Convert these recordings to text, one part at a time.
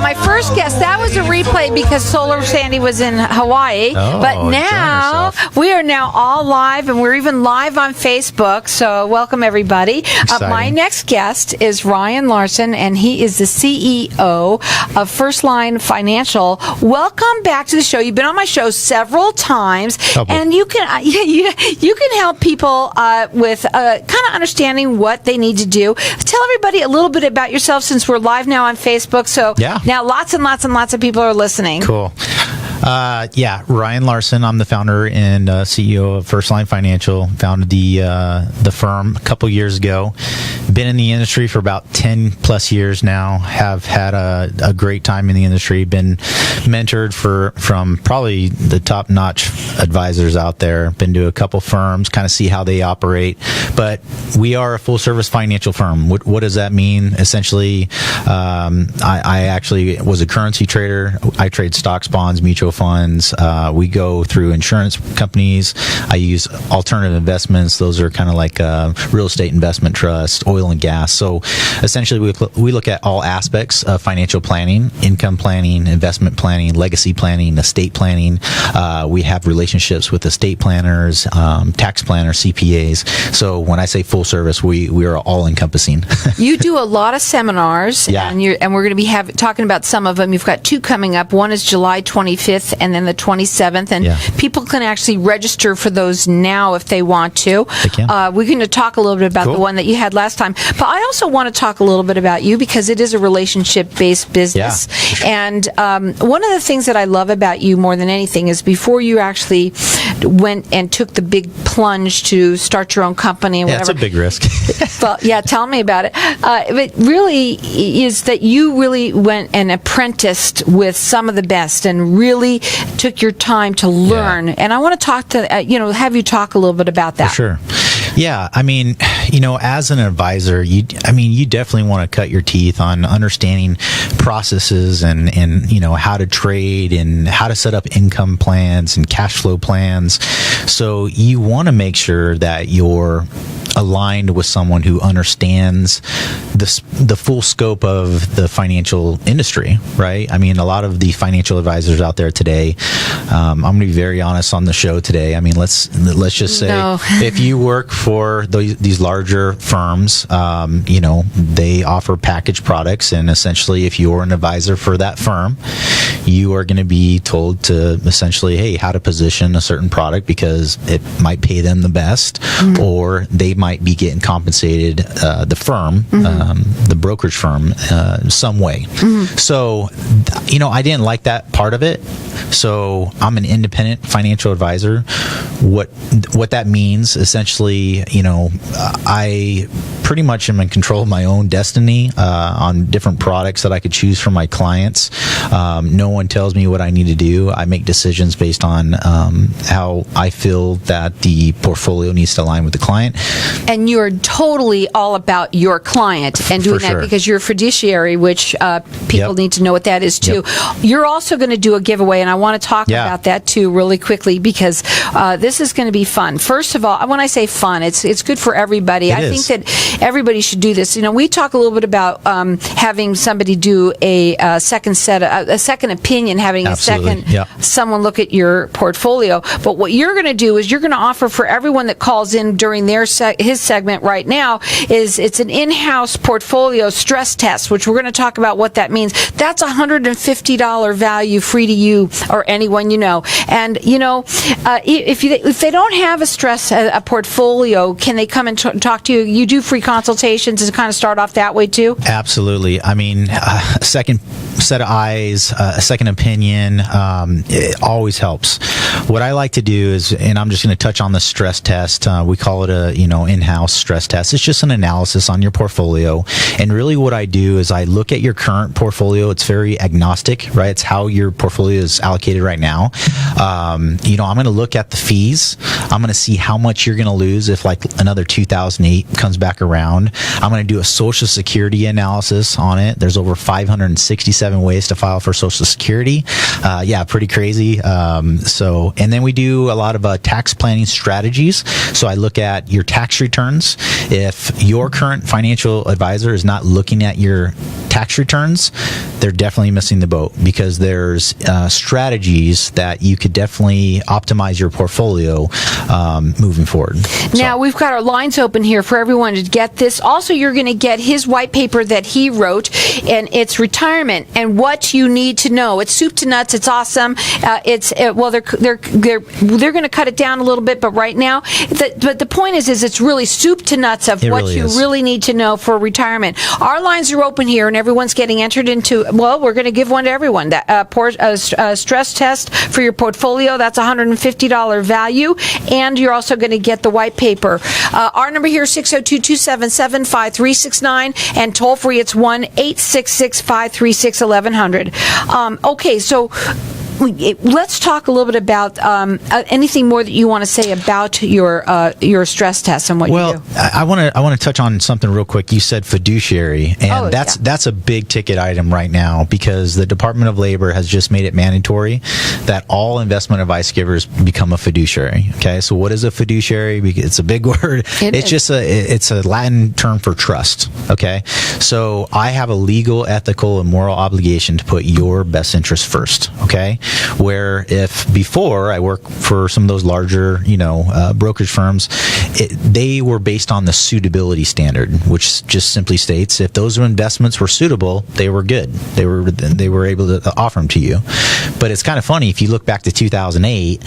my first guest, that was a replay because Solar Sandy was in Hawaii. Oh, but now, we are now all live, and we're even live on Facebook. So welcome, everybody. My next guest is Ryan Larson, and he is the CEO of First Line Financial. Welcome back to the show. You've been on my show several times, and you can help people with kind of understanding what they need to do. Tell everybody a little bit about yourself since we're live now on Facebook. So now lots and lots and lots of people are listening. Cool. Ryan Larson. I'm the founder and CEO of First Line Financial. Founded the firm a couple years ago. Been in the industry for about 10 plus years now. Have had a great time in the industry. Been mentored from probably the top notch advisors out there. Been to a couple firms, kind of see how they operate. But we are a full service financial firm. What does that mean? Essentially, I actually was a currency trader. I trade stocks, bonds, mutual funds. We go through insurance companies. I use alternative investments. Those are kind of like real estate investment trust, oil and gas. So essentially, we look at all aspects of financial planning, income planning, investment planning, legacy planning, estate planning. We have relationships with estate planners, tax planners, CPAs. So when I say full service, we are all encompassing. You do a lot of seminars, and we're going to be talking about some of them. You've got two coming up. One is July 25th and then the 27th, and people can actually register for those now if they want to. They can. We're going to talk a little bit about the one that you had last time, but I also want to talk a little bit about you because it is a relationship-based business. And one of the things that I love about you more than anything is before you actually went and took the big plunge to start your own company and whatever. It's a big risk. Well, tell me about it. But really is that you really went and apprenticed with some of the best and really took your time to learn. And I want to talk to, have you talk a little bit about that. For sure. Yeah, I mean, as an advisor, you definitely want to cut your teeth on understanding processes and how to trade and how to set up income plans and cash flow plans. So you want to make sure that you're aligned with someone who understands the full scope of the financial industry, right? I mean, a lot of the financial advisors out there today, I'm going to be very honest on the show today. I mean, let's just say if you work for these larger firms, they offer packaged products, and essentially if you're an advisor for that firm, you are going to be told to essentially, hey, how to position a certain product because it might pay them the best, or they might be getting compensated, the firm, the brokerage firm, some way. So, I didn't like that part of it. So I'm an independent financial advisor. What that means, essentially, I pretty much am in control of my own destiny on different products that I could choose for my clients. No one tells me what I need to do. I make decisions based on how I feel that the portfolio needs to align with the client. And you're totally all about your client and doing that because you're a fiduciary, which people need to know what that is too. You're also going to do a giveaway, and I want to talk about that too really quickly because this is going to be fun. First of all, when I say fun, it's good for everybody. I think that everybody should do this. We talk a little bit about having somebody do a second opinion, having someone look at your portfolio. But what you're going to do is you're going to offer for everyone that calls in during his segment right now it's an in-house portfolio stress test, which we're going to talk about what that means. That's $150 value free to you or anyone you know. And if they don't have a portfolio, can they come and talk to you? You do free consultations to kind of start off that way too? Absolutely. I mean, a second set of eyes, a second opinion, it always helps. What I like to do is, and I'm just going to touch on the stress test. We call it a in-house stress test. It's just an analysis on your portfolio. And really what I do is I look at your current portfolio. It's very agnostic, right? It's how your portfolio is allocated right now. I'm going to look at the fees. I'm going to see how much you're going to lose if like another 2008 comes back around. I'm going to do a Social Security analysis on it. There's over 567 ways to file for Social Security. Pretty crazy. And then we do a lot of tax planning strategies. So I look at your tax returns. If your current financial advisor is not looking at your tax tax returns, they're definitely missing the boat, because there's strategies that you could definitely optimize your portfolio moving forward. Now, we've got our lines open here for everyone to get this. Also, you're going to get his white paper that he wrote, and it's retirement and what you need to know. It's soup to nuts. It's awesome. They're going to cut it down a little bit, but right now, but the point is it's really soup to nuts of what you really need to know for retirement. Our lines are open here, and everyone's getting entered into. Well, we're going to give one to everyone. That stress test for your portfolio. That's $150 value, and you're also going to get the white paper. Our number here is 602-277-5369, and toll free it's 1-866-536-1100. Okay, so let's talk a little bit about anything more that you want to say about your stress test and what you do. Well, I want to touch on something real quick. You said fiduciary, and that's a big ticket item right now, because the Department of Labor has just made it mandatory that all investment advice givers become a fiduciary. Okay, so what is a fiduciary? It's a big word. It's a Latin term for trust. Okay, so I have a legal, ethical, and moral obligation to put your best interest first. Okay. Where if before I worked for some of those larger, brokerage firms, they were based on the suitability standard, which just simply states if those investments were suitable, they were good. They were able to offer them to you. But it's kind of funny if you look back to 2008,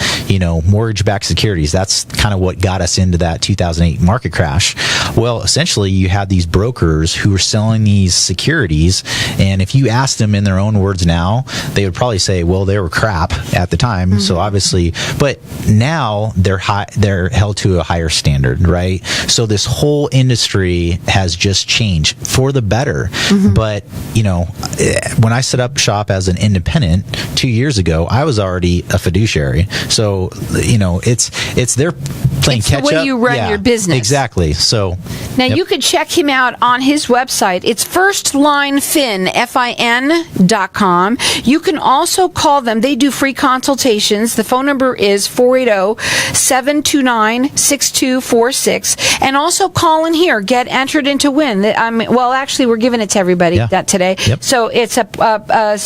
mortgage-backed securities. That's kind of what got us into that 2008 market crash. Well, essentially, you had these brokers who were selling these securities, and if you asked them in their own words now, they would probably say, well, they were crap at the time. Mm-hmm. So obviously, but now they're held to a higher standard, right? So this whole industry has just changed for the better. Mm-hmm. But when I set up shop as an independent 2 years ago, I was already a fiduciary. So it's they're playing catch up. It's the way you run your business. Exactly. So now you could check him out on his website. It's firstlinefin.com. You can also call them. They do free consultations. The phone number is 480-729-6246. And also call in here. Get entered into win. Actually, we're giving it to everybody that today. Yep. So it's a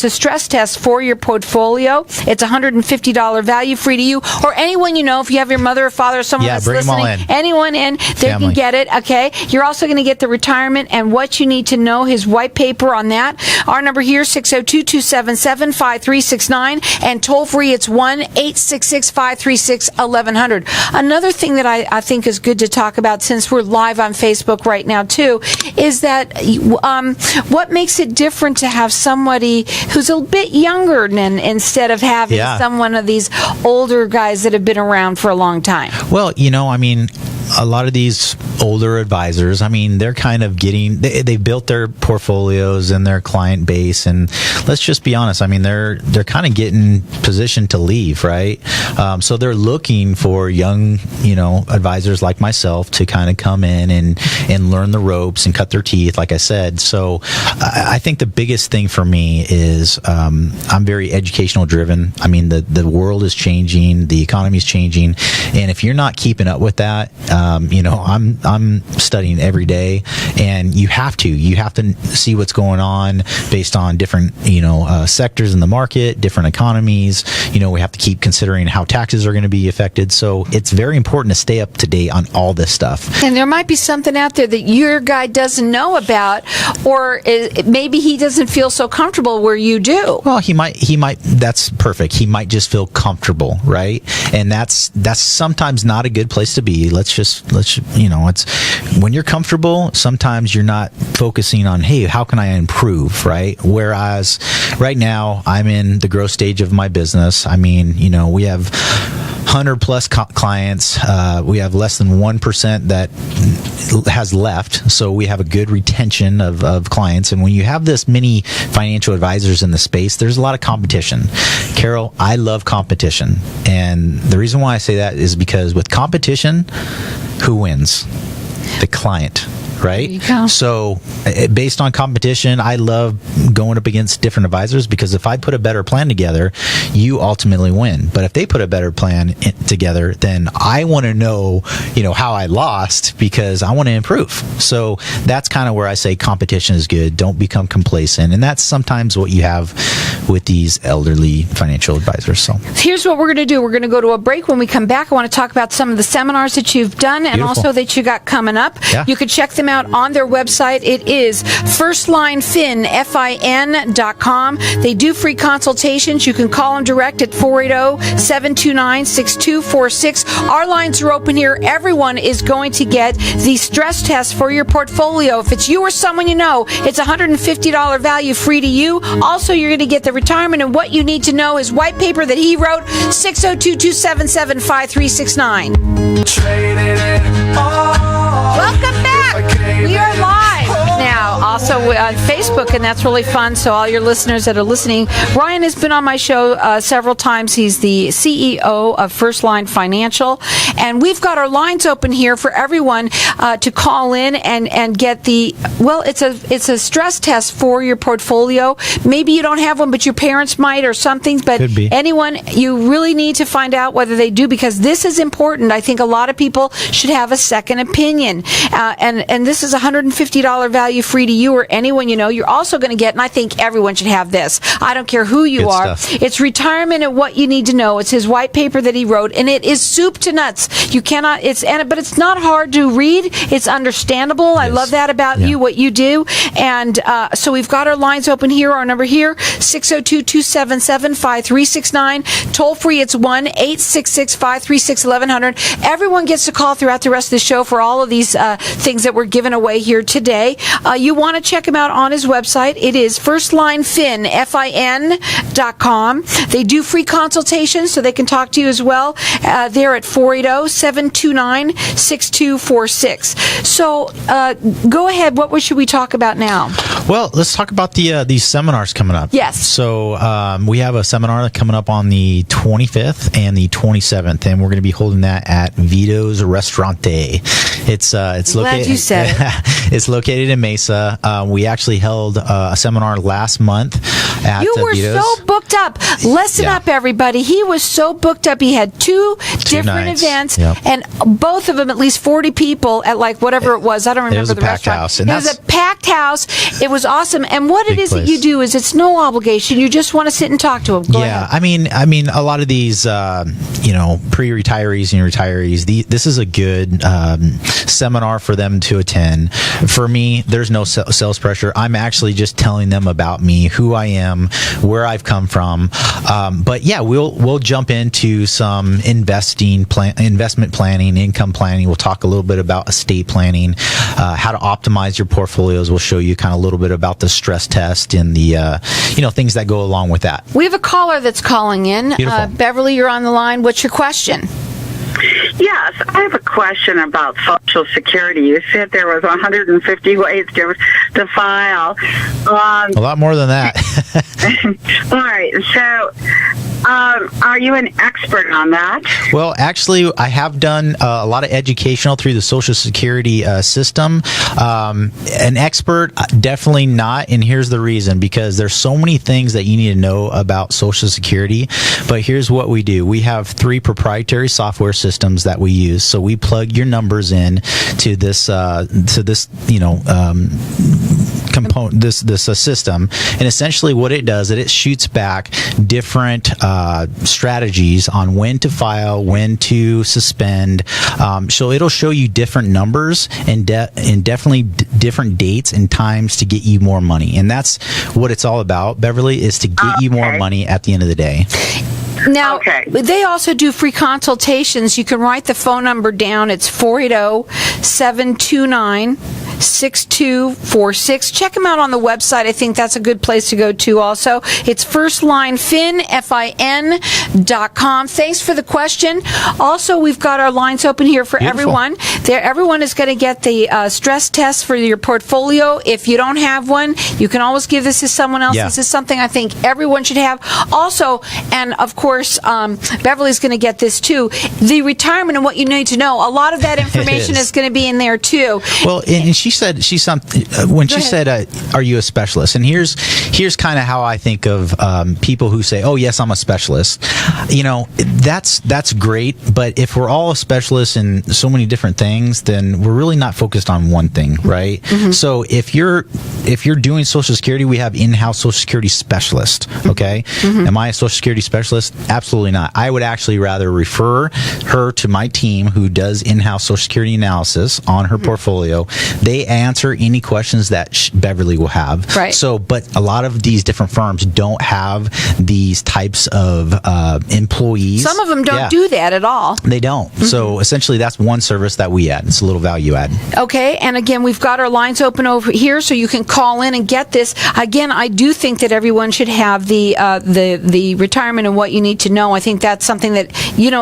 stress test for your portfolio. It's $150 value, free to you or anyone you know. If you have your mother or father or someone that's listening, anyone in, they can get it. Okay. You're also going to get the retirement and what you need to know. His white paper on that. Our number here 602-277-5369 and toll free it's 1-866-536-1100. Another thing that I think is good to talk about, since we're live on Facebook right now too, is that what makes it different to have somebody who's a bit younger instead of having someone of these older guys that have been around for a long time? Well, a lot of these older advisors, they're kind of they built their portfolios and their client base, and let's just be honest, they're kind of getting positioned to leave, right? So they're looking for young, advisors like myself to kind of come in and learn the ropes and cut their teeth, like I said. So I think the biggest thing for me is I'm very educational driven. The world is changing, the economy is changing, and if you're not keeping up with that, I'm studying every day, and you have to see what's going on based on different sectors in the market, different economies. We have to keep considering how taxes are going to be affected. So it's very important to stay up to date on all this stuff. And there might be something out there that your guy doesn't know about, or maybe he doesn't feel so comfortable where you do. Well, he might. That's perfect. He might just feel comfortable, right? And that's sometimes not a good place to be. It's when you're comfortable, sometimes you're not focusing on, hey, how can I improve, right? Whereas right now I'm in the growth stage of my business. We have 100 plus clients. We have less than 1% that has left. So we have a good retention of clients. And when you have this many financial advisors in the space, there's a lot of competition. Carol, I love competition. And the reason why I say that is because with competition, who wins? The client. right? There you go. So based on competition, I love going up against different advisors, because if I put a better plan together, you ultimately win. But if they put a better plan together, then I want to know, how I lost, because I want to improve. So that's kind of where I say competition is good. Don't become complacent. And that's sometimes what you have with these elderly financial advisors. So here's what we're going to do. We're going to go to a break. When we come back, I want to talk about some of the seminars that you've done and Beautiful. also that you got coming up. Yeah. You can check them out on their website. It is firstlinefin.com. They do free consultations. You can call them direct at 480-729-6246. Our lines are open here. Everyone is going to get the stress test for your portfolio. If it's you or someone you know, it's $150 value free to you. Also, you're going to get the retirement and what you need to know, his white paper that he wrote, 602-277-5369. Welcome back. We are live now, also on Facebook, and that's really fun. So all your listeners that are listening, Ryan has been on my show several times. He's the CEO of First Line Financial, and we've got our lines open here for everyone to call in and get the, it's a stress test for your portfolio. Maybe you don't have one, but your parents might or something, but anyone, you really need to find out whether they do, because this is important. I think a lot of people should have a second opinion, and this is $150 value free to you or anyone you know. You're also going to get, and I think everyone should have this, I don't care who you Good are, stuff. It's retirement and what you need to know. It's his white paper that he wrote, and it is soup to nuts. You cannot, but it's not hard to read. It's understandable. I love that about you, what you do. And so we've got our lines open here. Our number here, 602-277-5369. Toll free, it's 1-866-536-1100. Everyone gets to call throughout the rest of the show for all of these things that we're giving away here today. You want to check him out on his website. It is firstlinefin.com. They do free consultations, so they can talk to you as well. They're at 480-729-6246. So go ahead. What should we talk about now? Well, let's talk about these seminars coming up. Yes. So we have a seminar coming up on the 25th and the 27th, and we're going to be holding that at Vito's Restaurante. It's located. Glad you said it. It's located in Mesa. We actually held a seminar last month at You were Vito's. so booked up. Listen up, everybody. He was so booked up. He had two different nights. events, Yep. and both of them at least 40 people at like whatever it was. I don't remember It was a the packed restaurant. house, and it was a packed house. It was awesome. And what it Big is that place. you do is it's no obligation. You just want to sit and talk to him. Go ahead. I mean, a lot of these, pre-retirees and retirees, this is a good seminar for them to attend. For me, there's no sales pressure. I'm actually just telling them about me, who I am, where I've come from. But yeah, we'll jump into some investment planning, income planning. We'll talk a little bit about estate planning, how to optimize your portfolios. We'll show you kind of a little bit about the stress test and the things that go along with that. We have a caller that's calling in. Beautiful. Beverly, you're on the line. What's your question? Yes, I have a question about Social Security. You said there was 150 ways to file. A lot more than that. All right, so are you an expert on that? Well, actually, I have done a lot of educational through the Social Security system. An expert, definitely not, and here's the reason, because there's so many things that you need to know about Social Security, but here's what we do. We have 3 proprietary software systems that we use, so we plug your numbers in to this component, this system, and essentially what it does is it shoots back different strategies on when to file, when to suspend. So it'll show you different numbers and definitely different dates and times to get you more money, and that's what it's all about, Beverly, is to get you more money at the end of the day. Now, they also do free consultations. You can write the phone number down. It's 480-729-6246. Check them out on the website. I think that's a good place to go to also. It's firstlinefin.com. Thanks for the question. Also, we've got our lines open here for everyone. Everyone is going to get the stress test for your portfolio. If you don't have one, you can always give this to someone else. This is something I think everyone should have. Also, and of course, Beverly's going to get this too, the retirement and what you need to know. A lot of that information is going to be in there too. Well, and she said when she said, "Are you a specialist?" And here's kind of how I think of people who say, "Oh, yes, I'm a specialist." That's great, but if we're all specialists in so many different things, then we're really not focused on one thing, right? Mm-hmm. So if you're doing Social Security, we have in-house Social Security specialist. Okay, mm-hmm. Am I a Social Security specialist? Absolutely not. I would actually rather refer her to my team who does in-house Social Security analysis on her portfolio. They answer any questions that Beverly will have. Right. So, but a lot of these different firms don't have these types of employees. Some of them don't do that at all. They don't. Mm-hmm. So essentially, that's one service that we add. It's a little value add. Okay, and again, we've got our lines open over here, so you can call in and get this. Again, I do think that everyone should have the retirement and what you need to know. I think that's something that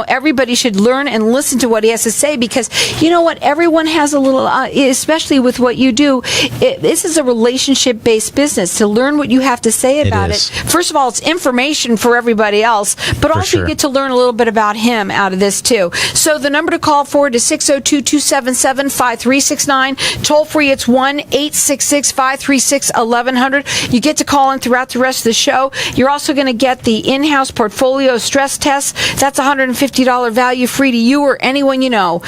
everybody should learn and listen to what he has to say, because you know what, everyone has a little, especially with what you do. This is a relationship-based business. To learn what you have to say about it. First of all, it's information for everybody else, but also you get to learn a little bit about him out of this too. So the number to call forward is 602-277-5369. Toll free, it's 1-866-536-1100. You get to call in throughout the rest of the show. You're also going to get the in-house portfolio stress test. That's $150 value, free to you or anyone you know.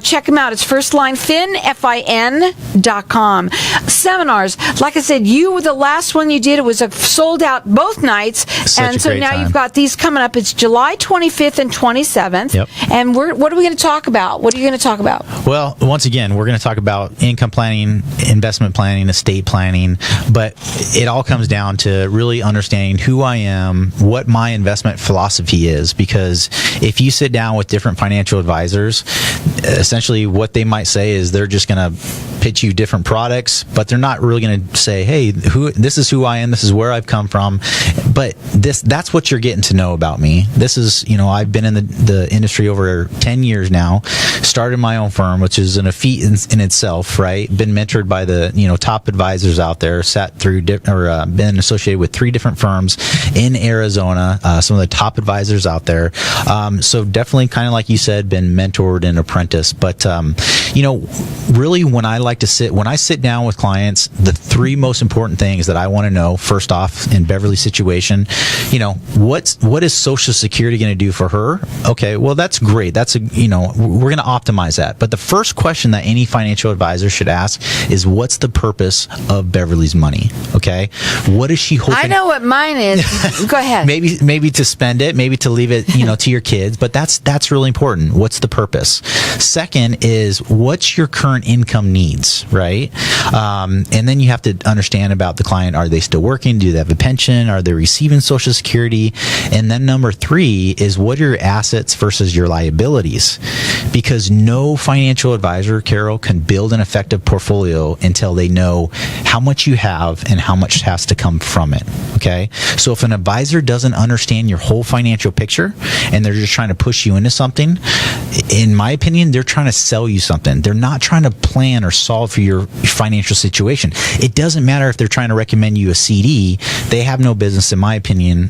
Check him out. It's FirstLineFin.com. Seminars. Like I said, you were the last one you did. It was sold out both nights. And so now you've got these coming up. It's July 25th and 27th. Yep. And what are we going to talk about? What are you going to talk about? Well, once again, we're going to talk about income planning, investment planning, estate planning, but it all comes down to really understanding who I am, what my investment philosophy is, because if you sit down with different financial advisors, essentially what they might say is they're just going to pitch you different products, but they're not really going to say, hey, this is who I am, this is where I've come from. But that's what you're getting to know about me. This is, I've been in the industry over 10 years now, started my own firm, which is a feat in itself, right? Been mentored by the, top advisors out there, been associated with 3 different firms in Arizona, some of the top advisors out there. So definitely, kind of like you said, been mentored and apprenticed. But, really when I sit down with clients, the 3 most important things that I want to know, first off, in Beverly's situation, what is Social Security going to do for her? Okay, well, that's great. That's we're going to optimize that. But the first question that any financial advisor should ask is, what's the purpose of Beverly's money? Okay, what is she hoping? I know what mine is. Go ahead. Maybe to spend it, maybe to leave it, to your kids. But that's really important. What's the purpose? Second is, what's your current income needs, right? And then you have to understand about the client. Are they still working? Do they have a pension? Are they receiving Social Security? And then number 3 is, what are your assets versus your liabilities? Because no financial advisor, Carol, can build an effective portfolio until they know how much you have and how much has to come from it. Okay? So if an advisor doesn't understand your whole financial picture and they're just trying to push you into something, in my opinion, they're trying to sell you something. They're not trying to plan or solve for your financial situation. It doesn't matter if they're trying to recommend you a CD. They have no business, in my opinion,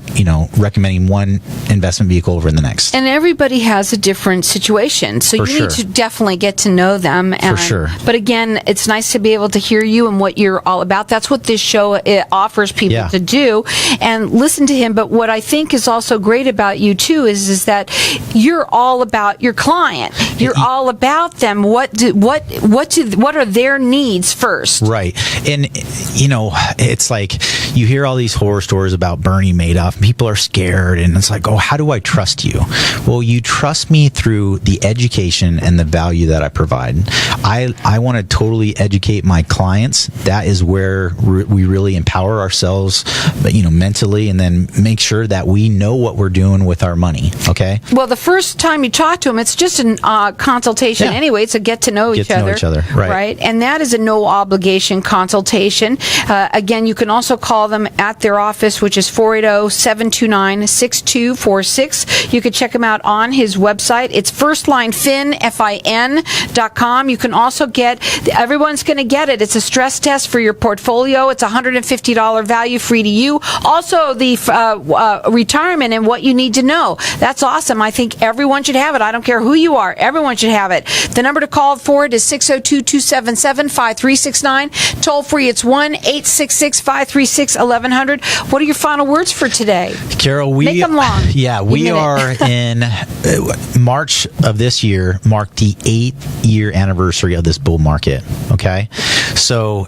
recommending one investment vehicle over the next. And everybody has a different situation, so you need to definitely get to know them. For sure. But again, it's nice to be able to hear you and what you're all about. That's what this show offers people to do, and listen to him. But what I think is also great about you too is that you're all about your client. You're all about them. What are their needs first? Right. And it's like you hear all these horror stories about Bernie Madoff, and people are scared, and it's like, oh, how do I trust you? Well, you trust me through the education and the value that I provide. I want to totally educate my clients. That is where we really empower ourselves, mentally, and then make sure that we know what we're doing with our money. Okay. Well, the first time you talk to them, it's just a consultation anyway. It's a get to know each other. Right. And that is a no obligation consultation. Again, you can also call them at their office, which is is 480-729-6246. You can check him out on his website. It's firstlinefin.com. You can also everyone's going to get it. It's a stress test for your portfolio. It's $150 value free to you. Also, the retirement and what you need to know. That's awesome. I think everyone should have it. I don't care who you are. Everyone should have it. The number to call for it is 602-277-5369. Toll free, it's 1-866-536-1100. What are your final words for today? Carol, Make them long. Yeah, we are in March of this year, marked the 8-year anniversary of this bull market. Okay. So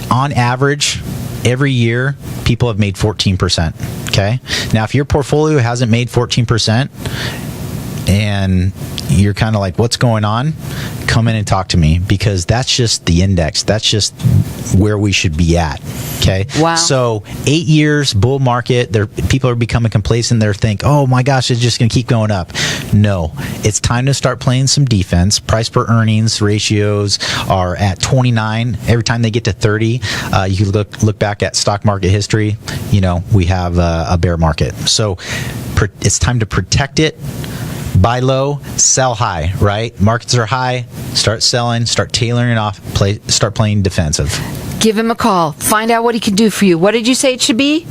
on average, every year, people have made 14%. Okay. Now, if your portfolio hasn't made 14%, and you're kind of like, what's going on? Come in and talk to me, because that's just the index. That's just where we should be at. Okay. Wow. So 8 years, bull market, people are becoming complacent. They're thinking, oh my gosh, it's just going to keep going up. No, it's time to start playing some defense. Price per earnings ratios are at 29. Every time they get to 30, you look back at stock market history, we have a bear market. So it's time to protect it. Buy low, sell high, right? Markets are high, start selling, start tailoring it off, start playing defensive. Give him a call. Find out what he can do for you. What did you say it should be?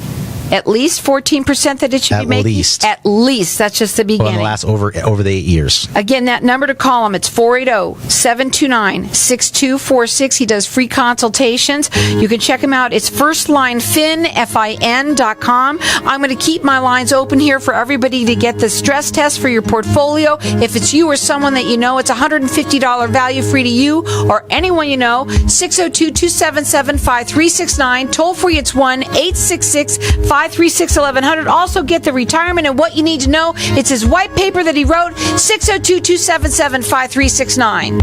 At least 14% that it should be making? At least. That's just the beginning. Well, in the last over the 8 years. Again, that number to call him, it's 480-729-6246. He does free consultations. You can check him out. It's firstlinefin.com. I'm going to keep my lines open here for everybody to get the stress test for your portfolio. If it's you or someone that you know, it's $150 value free to you or anyone you know. 602-277-5369. Toll free, it's 1-866-536-1100. Also get the retirement and what you need to know. It's his white paper that he wrote, 602-277-5369.